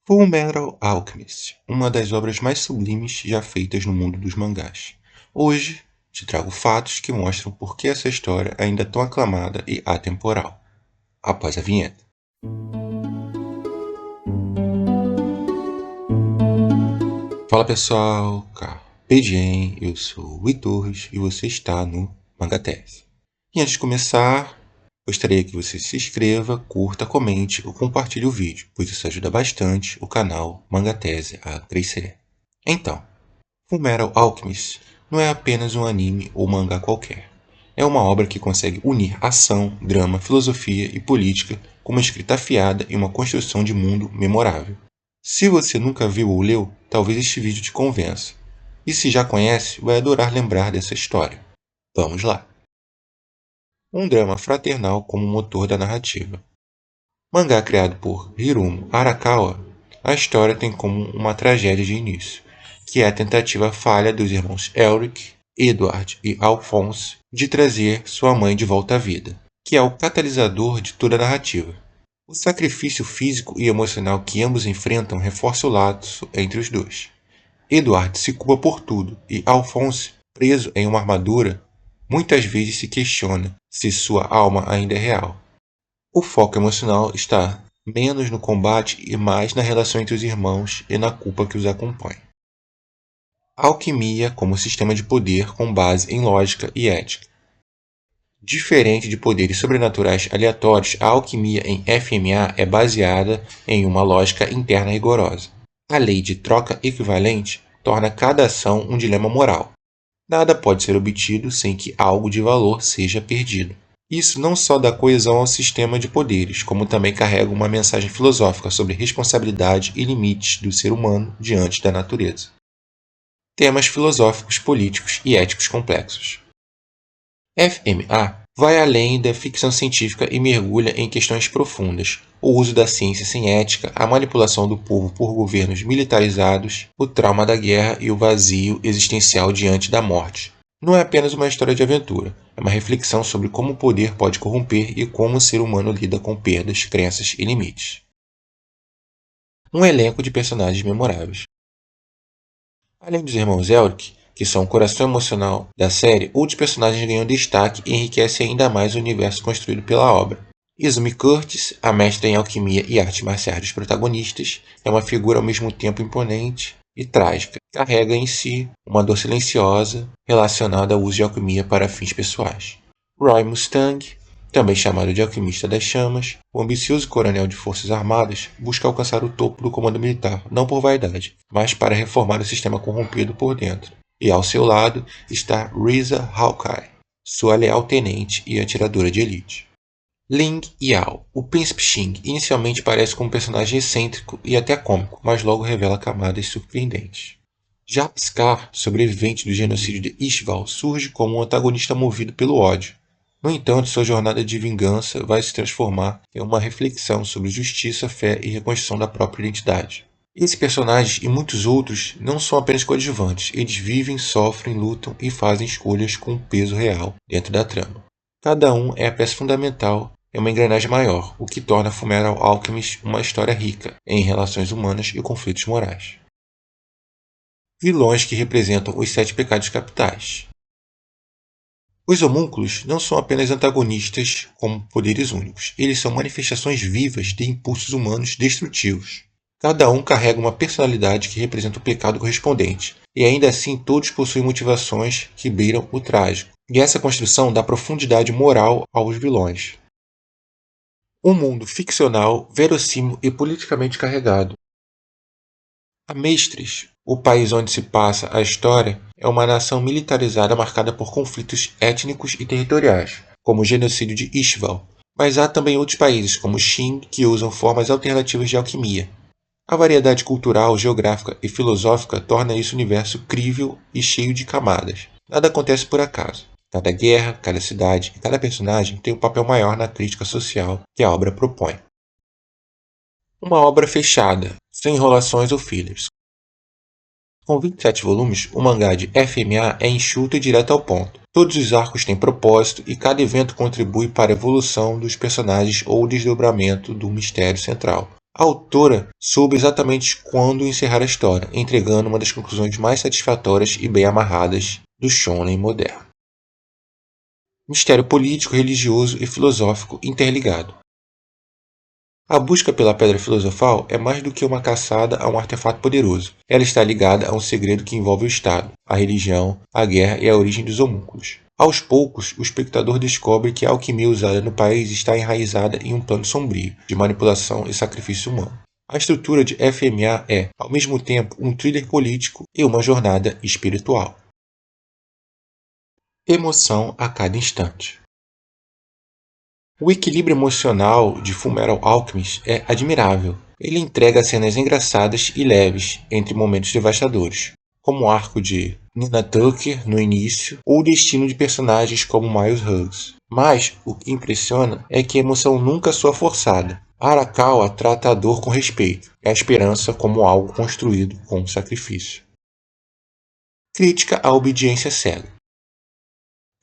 Fullmetal Alchemist, uma das obras mais sublimes já feitas no mundo dos mangás. Hoje, te trago fatos que mostram por que essa história ainda é tão aclamada e atemporal. Após a vinheta. Fala pessoal, Carpe Diem, eu sou o Rui Torres e você está no Mangatese. E antes de começar, gostaria que você se inscreva, curta, comente ou compartilhe o vídeo, pois isso ajuda bastante o canal Mangatese a crescer. Então, Fullmetal Alchemist não é apenas um anime ou mangá qualquer. É uma obra que consegue unir ação, drama, filosofia e política com uma escrita afiada e uma construção de mundo memorável. Se você nunca viu ou leu, talvez este vídeo te convença. E se já conhece, vai adorar lembrar dessa história. Vamos lá! Um drama fraternal como motor da narrativa. Mangá criado por Hiromu Arakawa, a história tem como uma tragédia de início, que é a tentativa falha dos irmãos Elric, Edward e Alphonse de trazer sua mãe de volta à vida, que é o catalisador de toda a narrativa. O sacrifício físico e emocional que ambos enfrentam reforça o laço entre os dois. Edward se culpa por tudo e Alphonse, preso em uma armadura, muitas vezes se questiona se sua alma ainda é real. O foco emocional está menos no combate e mais na relação entre os irmãos e na culpa que os acompanha. A alquimia como sistema de poder com base em lógica e ética. Diferente de poderes sobrenaturais aleatórios, a alquimia em FMA é baseada em uma lógica interna rigorosa. A lei de troca equivalente torna cada ação um dilema moral. Nada pode ser obtido sem que algo de valor seja perdido. Isso não só dá coesão ao sistema de poderes, como também carrega uma mensagem filosófica sobre responsabilidade e limites do ser humano diante da natureza. Temas filosóficos, políticos e éticos complexos. FMA vai além da ficção científica e mergulha em questões profundas: o uso da ciência sem ética, a manipulação do povo por governos militarizados, o trauma da guerra e o vazio existencial diante da morte. Não é apenas uma história de aventura, é uma reflexão sobre como o poder pode corromper e como o ser humano lida com perdas, crenças e limites. Um elenco de personagens memoráveis. Além dos irmãos Elric, que são o coração emocional da série, outros personagens ganham destaque e enriquecem ainda mais o universo construído pela obra. Izumi Curtis, a mestra em alquimia e artes marciais dos protagonistas, é uma figura ao mesmo tempo imponente e trágica. Carrega em si uma dor silenciosa relacionada ao uso de alquimia para fins pessoais. Roy Mustang, também chamado de Alquimista das Chamas, o ambicioso coronel de forças armadas, busca alcançar o topo do comando militar, não por vaidade, mas para reformar o sistema corrompido por dentro. E ao seu lado está Risa Hawkeye, sua leal tenente e atiradora de elite. Ling Yao, o príncipe Xing, inicialmente parece como um personagem excêntrico e até cômico, mas logo revela camadas surpreendentes. Já Scar, sobrevivente do genocídio de Ishval, surge como um antagonista movido pelo ódio. No entanto, sua jornada de vingança vai se transformar em uma reflexão sobre justiça, fé e reconstrução da própria identidade. Esses personagens e muitos outros não são apenas coadjuvantes, eles vivem, sofrem, lutam e fazem escolhas com um peso real dentro da trama. Cada um é a peça fundamental em uma engrenagem maior, o que torna Fullmetal Alchemist uma história rica em relações humanas e conflitos morais. Vilões que representam os 7 pecados capitais. Os homúnculos não são apenas antagonistas com poderes únicos, eles são manifestações vivas de impulsos humanos destrutivos. Cada um carrega uma personalidade que representa o pecado correspondente, e ainda assim todos possuem motivações que beiram o trágico. E essa construção dá profundidade moral aos vilões. Um mundo ficcional, verossímil e politicamente carregado. Amestris, o país onde se passa a história, é uma nação militarizada marcada por conflitos étnicos e territoriais, como o genocídio de Ishval. Mas há também outros países, como Qin, que usam formas alternativas de alquimia. A variedade cultural, geográfica e filosófica torna esse universo crível e cheio de camadas. Nada acontece por acaso. Cada guerra, cada cidade e cada personagem tem um papel maior na crítica social que a obra propõe. Uma obra fechada, sem enrolações ou fillers. Com 27 volumes, o mangá de FMA é enxuto e direto ao ponto. Todos os arcos têm propósito e cada evento contribui para a evolução dos personagens ou o desdobramento do mistério central. A autora soube exatamente quando encerrar a história, entregando uma das conclusões mais satisfatórias e bem amarradas do shonen moderno. Mistério político, religioso e filosófico interligado. A busca pela Pedra Filosofal é mais do que uma caçada a um artefato poderoso. Ela está ligada a um segredo que envolve o Estado, a religião, a guerra e a origem dos homúnculos. Aos poucos, o espectador descobre que a alquimia usada no país está enraizada em um plano sombrio, de manipulação e sacrifício humano. A estrutura de FMA é, ao mesmo tempo, um thriller político e uma jornada espiritual. Emoção a cada instante. O equilíbrio emocional de Fullmetal Alchemist é admirável. Ele entrega cenas engraçadas e leves entre momentos devastadores, como o arco de Nina Tucker no início ou o destino de personagens como Miles Hughes. Mas o que impressiona é que a emoção nunca soa forçada. Arakawa trata a dor com respeito e a esperança como algo construído com sacrifício. Crítica à obediência cega.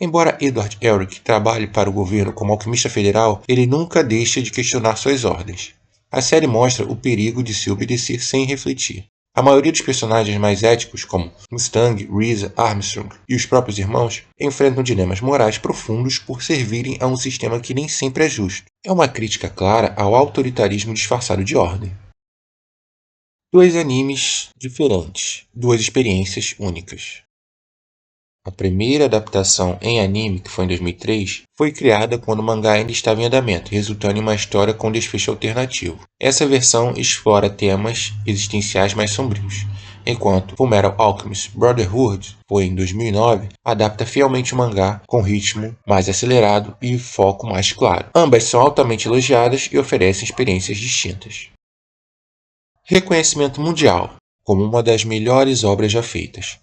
Embora Edward Elric trabalhe para o governo como alquimista federal, ele nunca deixa de questionar suas ordens. A série mostra o perigo de se obedecer sem refletir. A maioria dos personagens mais éticos, como Mustang, Reza, Armstrong e os próprios irmãos, enfrentam dilemas morais profundos por servirem a um sistema que nem sempre é justo. É uma crítica clara ao autoritarismo disfarçado de ordem. Dois animes diferentes, duas experiências únicas. A primeira adaptação em anime, que foi em 2003, foi criada quando o mangá ainda estava em andamento, resultando em uma história com desfecho alternativo. Essa versão explora temas existenciais mais sombrios, enquanto Fullmetal Alchemist Brotherhood, foi em 2009, adapta fielmente o mangá com ritmo mais acelerado e foco mais claro. Ambas são altamente elogiadas e oferecem experiências distintas. Reconhecimento mundial como uma das melhores obras já feitas.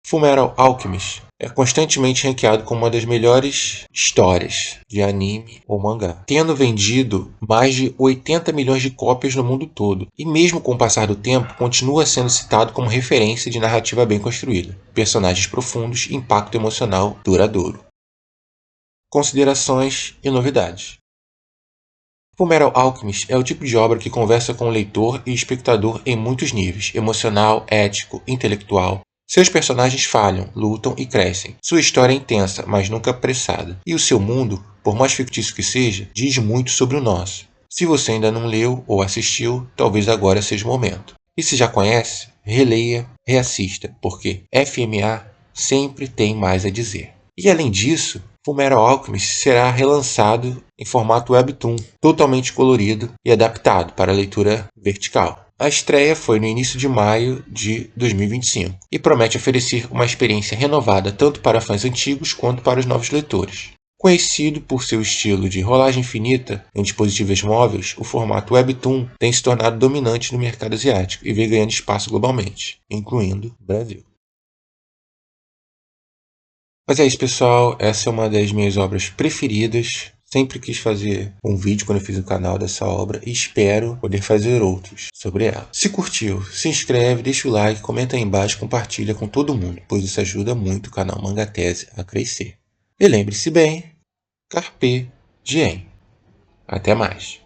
Fullmetal Alchemist é constantemente ranqueado como uma das melhores histórias de anime ou mangá, tendo vendido mais de 80 milhões de cópias no mundo todo, e mesmo com o passar do tempo, continua sendo citado como referência de narrativa bem construída, personagens profundos e impacto emocional duradouro. Considerações e novidades. Fullmetal Alchemist é o tipo de obra que conversa com o leitor e espectador em muitos níveis, emocional, ético, intelectual. Seus personagens falham, lutam e crescem. Sua história é intensa, mas nunca apressada. E o seu mundo, por mais fictício que seja, diz muito sobre o nosso. Se você ainda não leu ou assistiu, talvez agora seja o momento. E se já conhece, releia, reassista, porque FMA sempre tem mais a dizer. E além disso, Fullmetal Alchemist será relançado em formato webtoon, totalmente colorido e adaptado para leitura vertical. A estreia foi no início de maio de 2025 e promete oferecer uma experiência renovada tanto para fãs antigos quanto para os novos leitores. Conhecido por seu estilo de rolagem infinita em dispositivos móveis, o formato webtoon tem se tornado dominante no mercado asiático e vem ganhando espaço globalmente, incluindo o Brasil. Mas é isso, pessoal. Essa é uma das minhas obras preferidas. Sempre quis fazer um vídeo quando eu fiz o canal dessa obra e espero poder fazer outros sobre ela. Se curtiu, se inscreve, deixa o like, comenta aí embaixo, compartilha com todo mundo, pois isso ajuda muito o canal Mangatese a crescer. E lembre-se bem, Carpe Diem. Até mais.